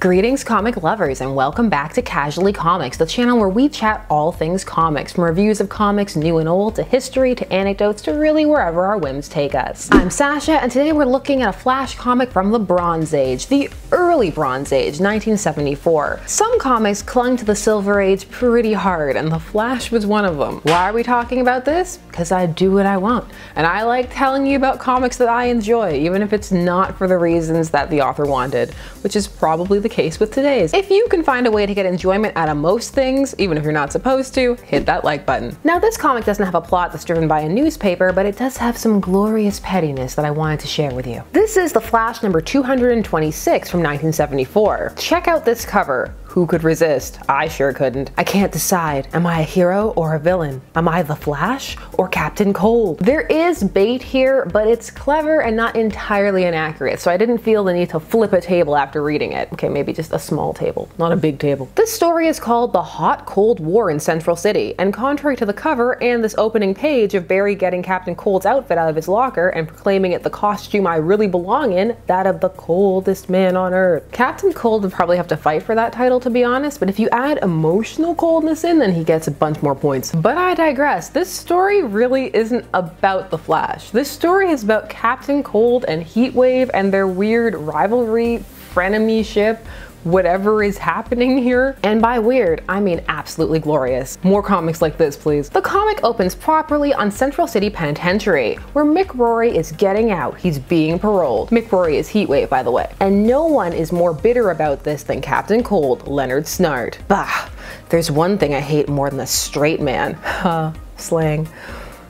Greetings comic lovers and welcome back to Casually Comics, the channel where we chat all things comics, from reviews of comics new and old to history to anecdotes to really wherever our whims take us. I'm Sasha and today we're looking at a Flash comic from the Bronze Age, the early Bronze Age, 1974. Some comics clung to the Silver Age pretty hard and the Flash was one of them. Why are we talking about this? Because I do what I want and I like telling you about comics that I enjoy, even if it's not for the reasons that the author wanted, which is probably the case with today's. If you can find a way to get enjoyment out of most things, even if you're not supposed to, hit that like button. Now this comic doesn't have a plot that's driven by a newspaper, but it does have some glorious pettiness that I wanted to share with you. This is The Flash number 226 from 1974. Check out this cover. Who could resist? I sure couldn't. I can't decide. Am I a hero or a villain? Am I the Flash or Captain Cold? There is bait here, but it's clever and not entirely inaccurate, so I didn't feel the need to flip a table after reading it. Okay, maybe just a small table, not a big table. This story is called The Hot Cold War in Central City, and contrary to the cover and this opening page of Barry getting Captain Cold's outfit out of his locker and proclaiming it the costume I really belong in, that of the coldest man on Earth. Captain Cold would probably have to fight for that title, to be honest, but if you add emotional coldness in, then he gets a bunch more points. But I digress. This story really isn't about the Flash. This story is about Captain Cold and Heatwave and their weird rivalry, frenemyship, whatever is happening here. And by weird, I mean absolutely glorious. More comics like this, please. The comic opens properly on Central City Penitentiary, where Mick Rory is getting out. He's being paroled. Mick Rory is Heatwave, by the way. And no one is more bitter about this than Captain Cold, Leonard Snart. Bah, there's one thing I hate more than a straight man. Slang.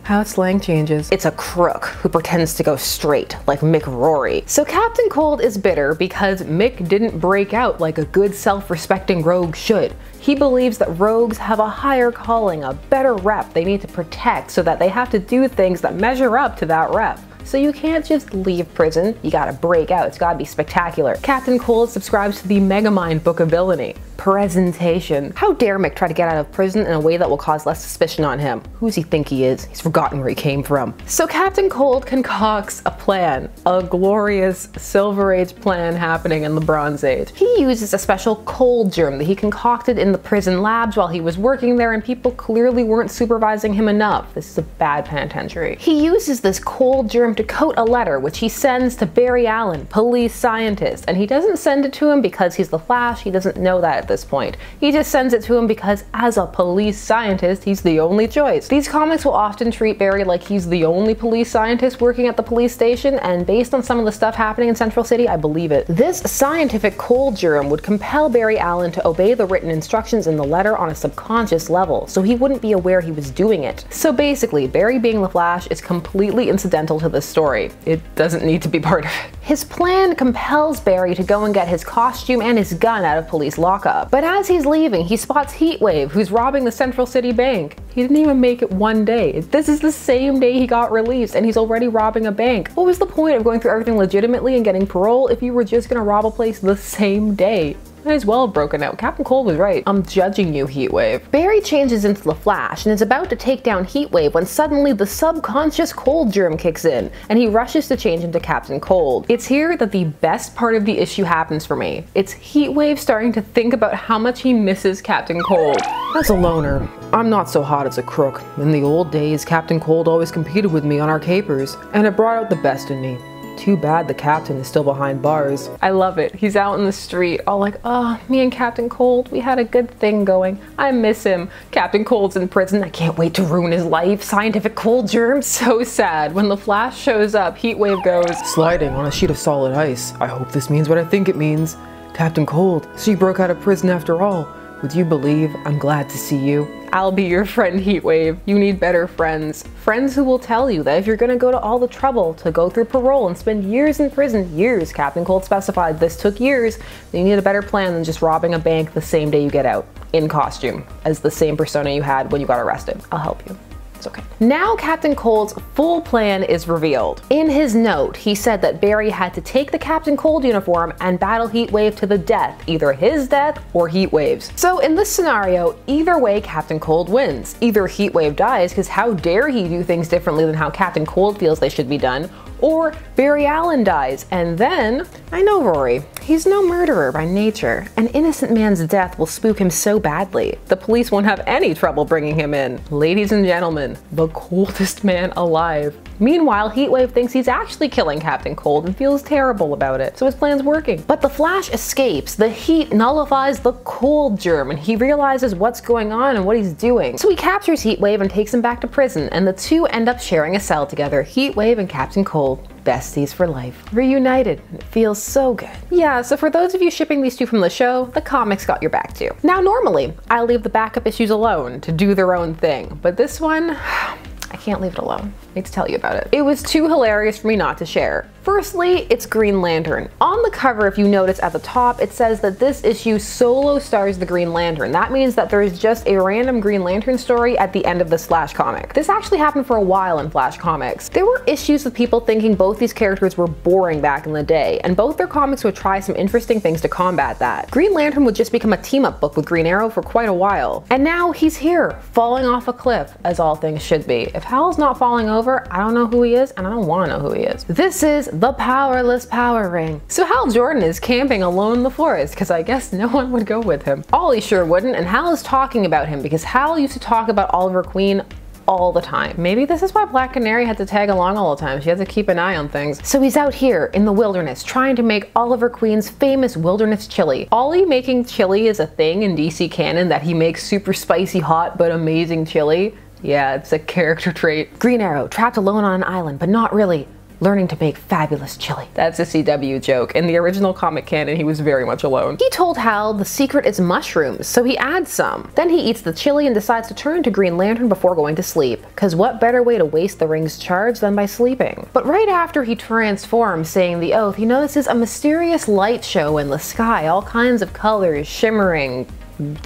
How slang changes. It's a crook who pretends to go straight, like Mick Rory. So Captain Cold is bitter because Mick didn't break out like a good self-respecting rogue should. He believes that rogues have a higher calling, a better rep they need to protect, so that they have to do things that measure up to that rep. So you can't just leave prison, you gotta break out, it's gotta be spectacular. Captain Cold subscribes to the Megamind Book of Villainy. Presentation. How dare Mick try to get out of prison in a way that will cause less suspicion on him? Who does he think he is? He's forgotten where he came from. So Captain Cold concocts a plan, a glorious Silver Age plan happening in the Bronze Age. He uses a special cold germ that he concocted in the prison labs while he was working there, and people clearly weren't supervising him enough. This is a bad penitentiary. He uses this cold germ to coat a letter, which he sends to Barry Allen, police scientist, and he doesn't send it to him because he's the Flash. He doesn't know that at this point. He just sends it to him because as a police scientist, he's the only choice. These comics will often treat Barry like he's the only police scientist working at the police station, and based on some of the stuff happening in Central City, I believe it. This scientific cold germ would compel Barry Allen to obey the written instructions in the letter on a subconscious level, so he wouldn't be aware he was doing it. So basically, Barry being the Flash is completely incidental to this story. It doesn't need to be part of it. His plan compels Barry to go and get his costume and his gun out of police lockup. But as he's leaving, he spots Heatwave, who's robbing the Central City Bank. He didn't even make it one day. This is the same day he got released and he's already robbing a bank. What was the point of going through everything legitimately and getting parole if you were just gonna rob a place the same day? Might as well have broken out. Captain Cold was right. I'm judging you, Heatwave. Barry changes into the Flash and is about to take down Heatwave when suddenly the subconscious cold germ kicks in and he rushes to change into Captain Cold. It's here that the best part of the issue happens for me. It's Heatwave starting to think about how much he misses Captain Cold. As a loner, I'm not so hot as a crook. In the old days, Captain Cold always competed with me on our capers, and it brought out the best in me. Too bad the captain is still behind bars. I love it. He's out in the street all like, oh, me and Captain Cold, we had a good thing going. I miss him. Captain Cold's in prison. I can't wait to ruin his life. Scientific cold germ. So sad. When the Flash shows up, Heatwave goes, sliding on a sheet of solid ice. I hope this means what I think it means. Captain Cold, so you broke out of prison after all. Would you believe I'm glad to see you? I'll be your friend, Heatwave. You need better friends. Friends who will tell you that if you're gonna go to all the trouble to go through parole and spend years in prison, years, Captain Cold specified this took years, then you need a better plan than just robbing a bank the same day you get out, in costume, as the same persona you had when you got arrested. I'll help you. It's okay. Now Captain Cold's full plan is revealed. In his note, he said that Barry had to take the Captain Cold uniform and battle Heatwave to the death, either his death or Heatwave's. So in this scenario, either way Captain Cold wins. Either Heatwave dies, because how dare he do things differently than how Captain Cold feels they should be done, Or Barry Allen dies, and then, I know Rory, he's no murderer by nature. An innocent man's death will spook him so badly, the police won't have any trouble bringing him in. Ladies and gentlemen, the coldest man alive. Meanwhile, Heatwave thinks he's actually killing Captain Cold and feels terrible about it, so his plan's working. But the Flash escapes, the heat nullifies the cold germ, and he realizes what's going on and what he's doing. So he captures Heatwave and takes him back to prison, and the two end up sharing a cell together, Heatwave and Captain Cold. Besties for life. Reunited. It feels so good. Yeah, so for those of you shipping these two from the show, the comics got your back too. Now normally, I leave the backup issues alone to do their own thing, but this one, I can't leave it alone. I need to tell you about it. It was too hilarious for me not to share. Firstly, it's Green Lantern. On the cover, if you notice at the top, it says that this issue solo stars the Green Lantern. That means that there is just a random Green Lantern story at the end of this Flash comic. This actually happened for a while in Flash comics. There were issues with people thinking both these characters were boring back in the day, and both their comics would try some interesting things to combat that. Green Lantern would just become a team-up book with Green Arrow for quite a while. And now he's here, falling off a cliff, as all things should be. If Hal's not falling over, I don't know who he is, and I don't want to know who he is. This is the powerless power ring. So Hal Jordan is camping alone in the forest because I guess no one would go with him. Ollie sure wouldn't, and Hal is talking about him because Hal used to talk about Oliver Queen all the time. Maybe this is why Black Canary had to tag along all the time. She had to keep an eye on things. So he's out here in the wilderness trying to make Oliver Queen's famous wilderness chili. Ollie making chili is a thing in DC canon, that he makes super spicy hot but amazing chili. Yeah, it's a character trait. Green Arrow, trapped alone on an island, but not really. Learning to make fabulous chili. That's a CW joke. In the original comic canon, he was very much alone. He told Hal the secret is mushrooms, so he adds some. Then he eats the chili and decides to turn to Green Lantern before going to sleep. Cause what better way to waste the ring's charge than by sleeping? But right after he transforms, saying the oath, he notices a mysterious light show in the sky, all kinds of colors, shimmering,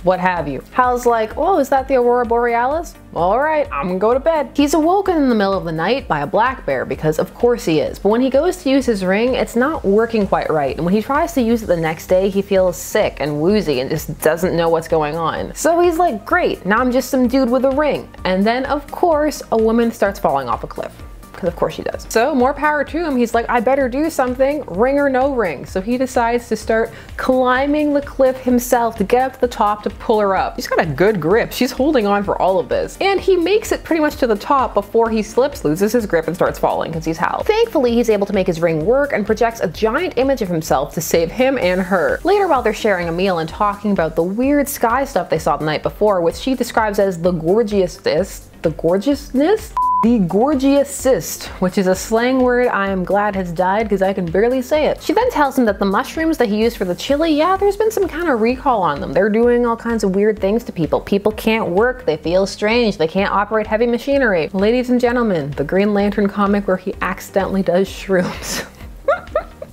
what have you. Hal's like, oh, is that the Aurora Borealis? All right, I'm gonna go to bed. He's awoken in the middle of the night by a black bear, because of course he is. But when he goes to use his ring, it's not working quite right. And when he tries to use it the next day, he feels sick and woozy and just doesn't know what's going on. So he's like, great, now I'm just some dude with a ring. And then of course, a woman starts falling off a cliff. Because of course she does. So more power to him, he's like, I better do something, ring or no ring. So he decides to start climbing the cliff himself to get up to the top to pull her up. She's got a good grip, she's holding on for all of this. And he makes it pretty much to the top before he slips, loses his grip and starts falling because he's Hal. Thankfully, he's able to make his ring work and projects a giant image of himself to save him and her. Later, while they're sharing a meal and talking about the weird sky stuff they saw the night before, which she describes as the gorgeousness, the gorgeousest, which is a slang word I am glad has died because I can barely say it. She then tells him that the mushrooms that he used for the chili, yeah, there's been some kind of recall on them. They're doing all kinds of weird things to people. People can't work, they feel strange, they can't operate heavy machinery. Ladies and gentlemen, the Green Lantern comic where he accidentally does shrooms.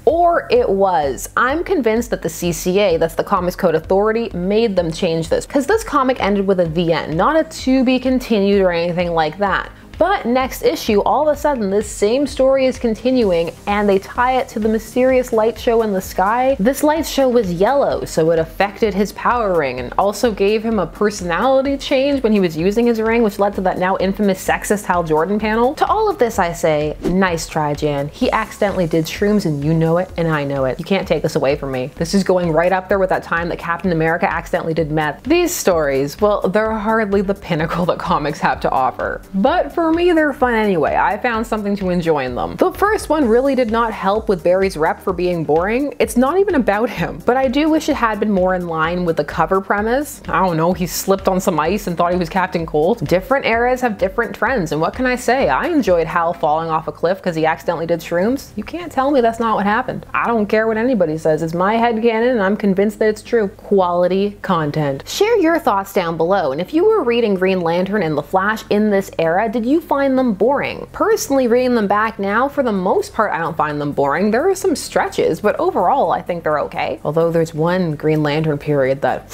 Or it was. I'm convinced that the CCA, that's the Comics Code Authority, made them change this. Because this comic ended with a the end, not a to be continued or anything like that. But next issue, all of a sudden, this same story is continuing and they tie it to the mysterious light show in the sky. This light show was yellow, so it affected his power ring and also gave him a personality change when he was using his ring, which led to that now infamous sexist Hal Jordan panel. To all of this, I say, nice try, Jan. He accidentally did shrooms and you know it and I know it. You can't take this away from me. This is going right up there with that time that Captain America accidentally did meth. These stories, well, they're hardly the pinnacle that comics have to offer. But for me, they're fun anyway. I found something to enjoy in them. The first one really did not help with Barry's rep for being boring. It's not even about him, but I do wish it had been more in line with the cover premise. I don't know, he slipped on some ice and thought he was Captain Cold. Different eras have different trends, and what can I say? I enjoyed Hal falling off a cliff because he accidentally did shrooms. You can't tell me that's not what happened. I don't care what anybody says. It's my headcanon and I'm convinced that it's true. Quality content. Share your thoughts down below, and if you were reading Green Lantern and The Flash in this era, did you find them boring? Personally, reading them back now, for the most part, I don't find them boring. There are some stretches, but overall, I think they're okay. Although there's one Green Lantern period that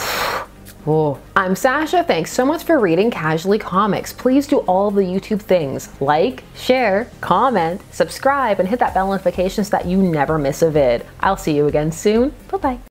whoa. I'm Sasha, thanks so much for reading Casually Comics. Please do all the YouTube things. Like, share, comment, subscribe, and hit that bell notification so that you never miss a vid. I'll see you again soon. Bye-bye.